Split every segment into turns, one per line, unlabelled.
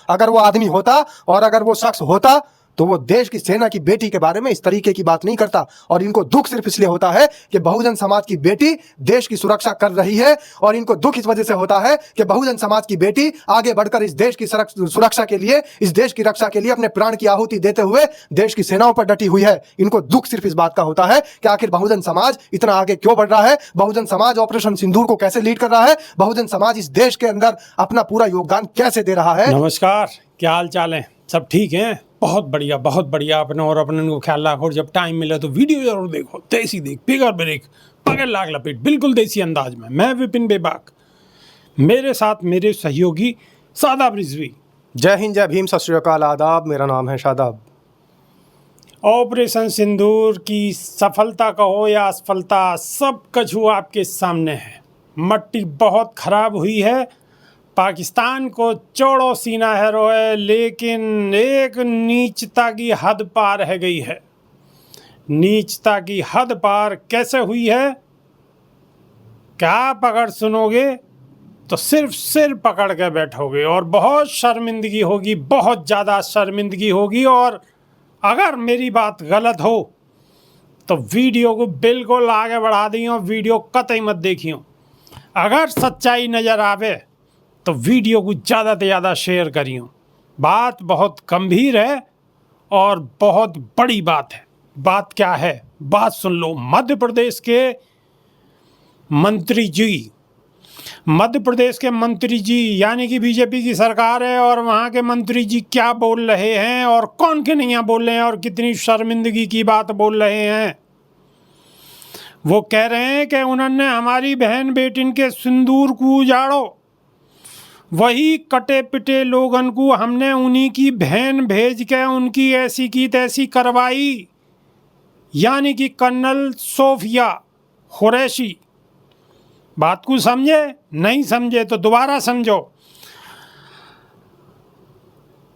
अगर वो आदमी होता और अगर वो शख्स होता तो वो देश की सेना की बेटी के बारे में इस तरीके की बात नहीं करता। और इनको दुख सिर्फ इसलिए होता है कि बहुजन समाज की बेटी देश की सुरक्षा कर रही है, और इनको दुख इस वजह से होता है कि बहुजन समाज की बेटी आगे बढ़कर इस देश की सुरक्षा के लिए, इस देश की रक्षा के लिए अपने प्राण की आहुति देते हुए देश की सेनाओं पर डटी हुई है। इनको दुख सिर्फ इस बात का होता है कि आखिर बहुजन समाज इतना आगे क्यों बढ़ रहा है, बहुजन समाज ऑपरेशन सिंदूर को कैसे लीड कर रहा है, बहुजन समाज इस देश के अंदर अपना पूरा योगदान कैसे दे रहा है।
नमस्कार, क्या हाल चाल है? सब ठीक है? बहुत बढ़िया अपने और अपने को ख्याल रखो। जब टाइम मिले तो वीडियो जरूर देखो, देसी देख, बिगर ब्रेक, पकड़ लाग लपेट, बिल्कुल देसी अंदाज में। मैं विपिन बेबाक, मेरे साथ मेरे सहयोगी शादाब रिजवी।
जय हिंद, जय भीम, सत श्री अकाल, आदाब। मेरा नाम है शादाब।
ऑपरेशन सिंदूर की सफलता कहो या असफलता, सब कछु आपके सामने है। मट्टी बहुत खराब हुई है, पाकिस्तान को चौड़ो सीना है रोए, लेकिन एक नीचता की हद पार है गई है। नीचता की हद पार कैसे हुई है? क्या आप अगर सुनोगे तो सिर्फ सिर पकड़ के बैठोगे और बहुत शर्मिंदगी होगी, बहुत ज़्यादा शर्मिंदगी होगी। और अगर मेरी बात गलत हो तो वीडियो को बिल्कुल आगे बढ़ा दियो, वीडियो कतई मत देखियो। अगर सच्चाई नज़र आवे तो वीडियो को ज़्यादा से ज़्यादा शेयर करियो। बात बहुत गंभीर है और बहुत बड़ी बात है। बात क्या है? बात सुन लो। मध्य प्रदेश के मंत्री जी यानी कि बीजेपी की सरकार है, और वहाँ के मंत्री जी क्या बोल रहे हैं और कौन के नहीं बोल रहे हैं और कितनी शर्मिंदगी की बात बोल रहे हैं। वो कह रहे हैं कि उन्होंने हमारी बहन बेटिन के सिंदूर को उजाड़ो, वही कटे पिटे लोगन को हमने उन्हीं की बहन भेज के उनकी ऐसी की तैसी करवाई। यानी कि कर्नल सोफिया कुरैशी। बात को समझे? नहीं समझे तो दोबारा समझो।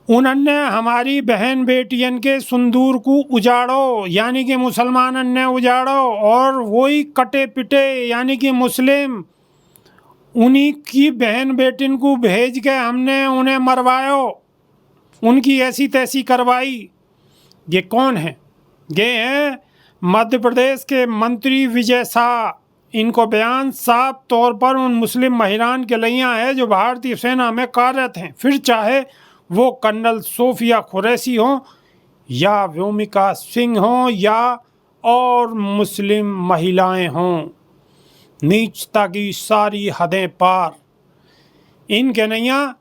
उन्होंने हमारी बहन बेटियन के सिंदूर को उजाड़ो, यानी कि मुसलमानन ने उजाड़ो, और वही कटे पिटे यानी कि मुस्लिम उन्हीं की बहन बेटिन को भेज के हमने उन्हें मरवायो, उनकी ऐसी तैसी करवाई। ये कौन है? ये हैं मध्य प्रदेश के मंत्री विजय शाह। इनको बयान साफ तौर पर उन मुस्लिम महिलाओं के लिए है जो भारतीय सेना में कार्यरत हैं, फिर चाहे वो कर्नल सोफिया कुरैशी हो या व्योमिका सिंह हो या और मुस्लिम महिलाएं हों। नीचता की सारी हदें पार। इनके नैया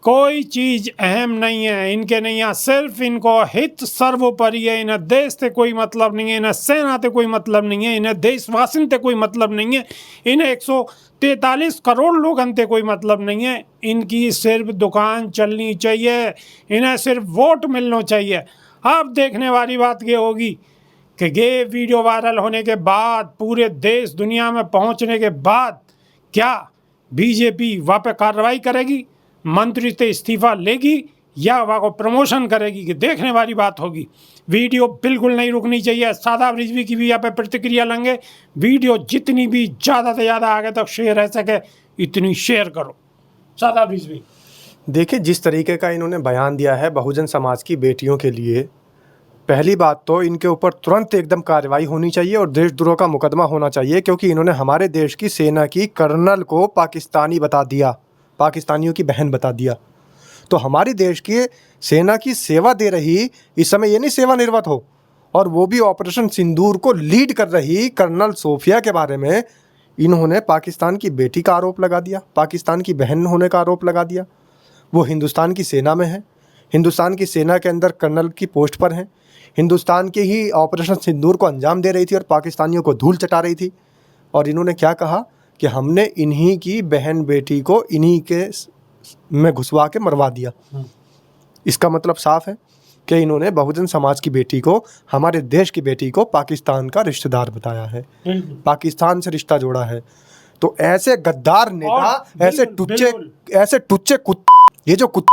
कोई चीज़ अहम नहीं है। इनके नैया सिर्फ इनको हित सर्वोपरि है। इन्हें देश से कोई मतलब नहीं है, इन्हें सेना से कोई मतलब नहीं है, इन्हें देशवासियों से कोई मतलब नहीं है, इन्हें 143 करोड़ लोगों से कोई मतलब नहीं है। इनकी सिर्फ दुकान चलनी चाहिए, इन्हें सिर्फ वोट मिलना चाहिए। अब देखने वाली बात ये होगी कि ये वीडियो वायरल होने के बाद, पूरे देश दुनिया में पहुंचने के बाद, क्या बीजेपी वहाँ पे कार्रवाई करेगी, मंत्री से इस्तीफा लेगी या वहाँ को प्रमोशन करेगी? कि देखने वाली बात होगी। वीडियो बिल्कुल नहीं रुकनी चाहिए। शादाब रिजवी की भी यहाँ पे प्रतिक्रिया लेंगे। वीडियो जितनी भी ज़्यादा से ज़्यादा आगे तक शेयर रह सके इतनी शेयर करो। शादाब रिजवी,
देखिए, जिस तरीके का इन्होंने बयान दिया है बहुजन समाज की बेटियों के लिए, पहली बात तो इनके ऊपर तुरंत एकदम कार्रवाई होनी चाहिए और देशद्रोह का मुकदमा होना चाहिए, क्योंकि इन्होंने हमारे देश की सेना की कर्नल को पाकिस्तानी बता दिया, पाकिस्तानियों की बहन बता दिया। तो हमारी देश की सेना की सेवा दे रही, इस समय ये नहीं सेवानिवृत्त हो, और वो भी ऑपरेशन सिंदूर को लीड कर रही कर्नल सोफिया के बारे में इन्होंने पाकिस्तान की बेटी का आरोप लगा दिया, पाकिस्तान की बहन होने का आरोप लगा दिया। वो हिंदुस्तान की सेना में है, हिंदुस्तान की सेना के अंदर कर्नल की पोस्ट पर हैं, हिंदुस्तान के ही ऑपरेशन सिंदूर को अंजाम दे रही थी और पाकिस्तानियों को धूल चटा रही थी। और इन्होंने क्या कहा कि हमने इन्हीं की बहन बेटी को इन्हीं के में घुसवा के मरवा दिया। इसका मतलब साफ है कि इन्होंने बहुजन समाज की बेटी को, हमारे देश की बेटी को पाकिस्तान का रिश्तेदार बताया है, पाकिस्तान से रिश्ता जोड़ा है। तो ऐसे गद्दार नेता, ऐसे टुच्चे कुत्ते, ये जो कुत्ते,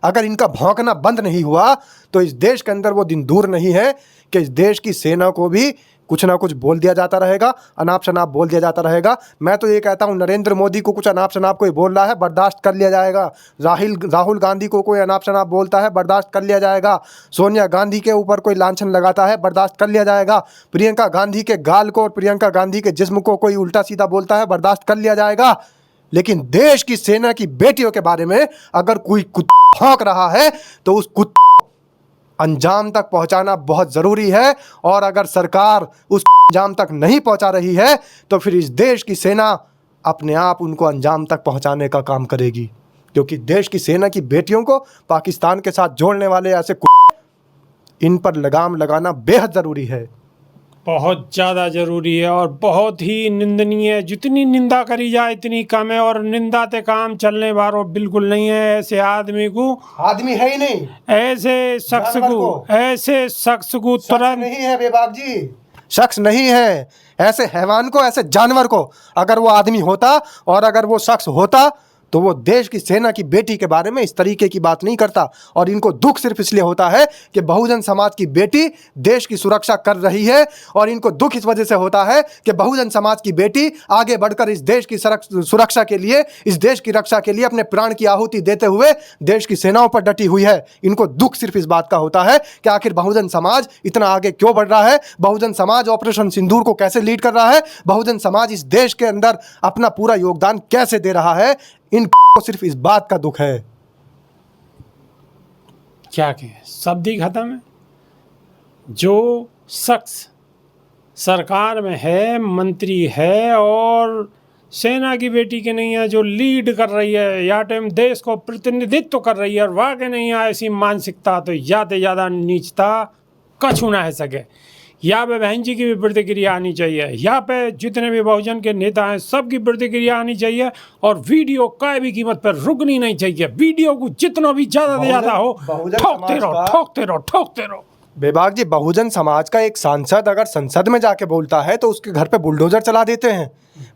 अगर इनका भौंकना बंद नहीं हुआ तो इस देश के अंदर वो दिन दूर नहीं है कि इस देश की सेना को भी कुछ ना कुछ बोल दिया जाता रहेगा, अनाप शनाप बोल दिया जाता रहेगा। मैं तो ये कहता हूँ नरेंद्र मोदी को कुछ अनाप शनाप कोई बोल रहा है, बर्दाश्त कर लिया जाएगा। राहुल गांधी को कोई अनाप शनाप बोलता है, बर्दाश्त कर लिया जाएगा। सोनिया गांधी के ऊपर कोई लांछन लगाता है, बर्दाश्त कर लिया जाएगा। प्रियंका गांधी के गाल को और प्रियंका गांधी के जिस्म को कोई उल्टा सीधा बोलता है, बर्दाश्त कर लिया जाएगा। लेकिन देश की सेना की बेटियों के बारे में अगर कोई कुत्ता भौंक रहा है तो उस कुत्ते को अंजाम तक पहुंचाना बहुत ज़रूरी है। और अगर सरकार उस अंजाम तक नहीं पहुंचा रही है तो फिर इस देश की सेना अपने आप उनको अंजाम तक पहुंचाने का काम करेगी, क्योंकि देश की सेना की बेटियों को पाकिस्तान के साथ जोड़ने वाले ऐसे इन पर लगाम लगाना बेहद ज़रूरी है,
बहुत ज़्यादा ज़रूरी है और बहुत ही निंदनीय है। जितनी निंदा करी जाए इतनी कम है, और निंदा ते काम चलने वालों बिल्कुल नहीं है। ऐसे आदमी को,
आदमी है ही नहीं,
ऐसे शख्स को तुरंत
नहीं है बेबाक जी, शख्स नहीं है। ऐसे हैवान को, ऐसे जानवर को अगर वो आदमी होता और अगर वो शख्स होता तो वो देश की सेना की बेटी के बारे में इस तरीके की बात नहीं करता। और इनको दुख सिर्फ इसलिए होता है कि बहुजन समाज की बेटी देश की सुरक्षा कर रही है, और इनको दुख इस वजह से होता है कि बहुजन समाज की बेटी आगे बढ़कर इस देश की सुरक्षा के लिए, इस देश की रक्षा के लिए अपने प्राण की आहुति देते हुए देश की सेनाओं पर डटी हुई है। इनको दुख सिर्फ इस बात का होता है कि आखिर बहुजन समाज इतना आगे क्यों बढ़ रहा है, बहुजन समाज ऑपरेशन सिंदूर को कैसे लीड कर रहा है, बहुजन समाज इस देश के अंदर अपना पूरा योगदान कैसे दे रहा है। इनको सिर्फ इस बात का दुख है।
क्या कहें, शब्द ही खत्म है। जो शख्स सरकार में है, मंत्री है और सेना की बेटी के नहीं है, जो लीड कर रही है या टाइम देश को प्रतिनिधित्व कर रही है, और वाकई नहीं है ऐसी मानसिकता, तो ज़्यादा नीचता कछु ना है सके। यहाँ पे बहन जी की भी प्रतिक्रिया आनी चाहिए, यहाँ पे जितने भी बहुजन के नेता हैं सबकी प्रतिक्रिया आनी चाहिए, और वीडियो काय भी कीमत पर रुकनी नहीं चाहिए। वीडियो को जितना भी ज़्यादा से ज़्यादा हो ठोकते रहो।
बेबाक जी, बहुजन समाज का एक सांसद अगर संसद में जाके बोलता है तो उसके घर पे बुलडोजर चला देते हैं।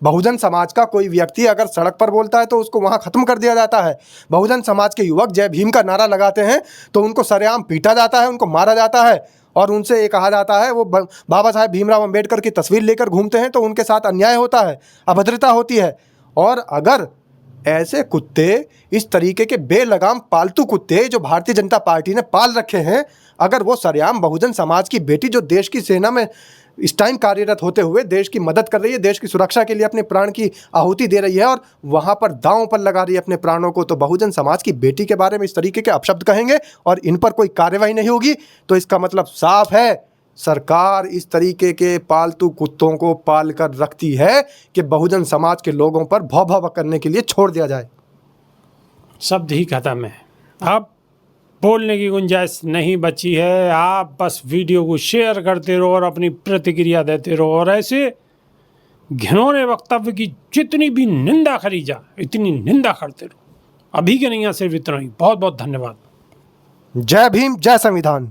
बहुजन समाज का कोई व्यक्ति अगर सड़क पर बोलता है तो उसको वहाँ ख़त्म कर दिया जाता है। बहुजन समाज के युवक जय भीम का नारा लगाते हैं तो उनको सरेआम पीटा जाता है, उनको मारा जाता है, और उनसे ये कहा जाता है वो बाबा साहेब भीमराव अंबेडकर की तस्वीर लेकर घूमते हैं तो उनके साथ अन्याय होता है, अभद्रता होती है। और अगर ऐसे कुत्ते, इस तरीके के बेलगाम पालतू कुत्ते जो भारतीय जनता पार्टी ने पाल रखे हैं, अगर वो सरेआम बहुजन समाज की बेटी जो देश की सेना में इस टाइम कार्यरत होते हुए देश की मदद कर रही है, देश की सुरक्षा के लिए अपने प्राण की आहुति दे रही है और वहाँ पर दांव पर लगा रही है अपने प्राणों को, तो बहुजन समाज की बेटी के बारे में इस तरीके के अपशब्द कहेंगे और इन पर कोई कार्रवाई नहीं होगी, तो इसका मतलब साफ है सरकार इस तरीके के पालतू कुत्तों को पाल कर रखती है कि बहुजन समाज के लोगों पर भौ भौ करने के लिए छोड़ दिया जाए।
शब्द ही खत्म है, अब बोलने की गुंजाइश नहीं बची है। आप बस वीडियो को शेयर करते रहो और अपनी प्रतिक्रिया देते रहो, और ऐसे घिनौने वक्तव्य की जितनी भी निंदा करी जा इतनी निंदा करते रहो। अभी के नहीं, सिर्फ इतना ही। बहुत बहुत धन्यवाद।
जय भीम, जय संविधान।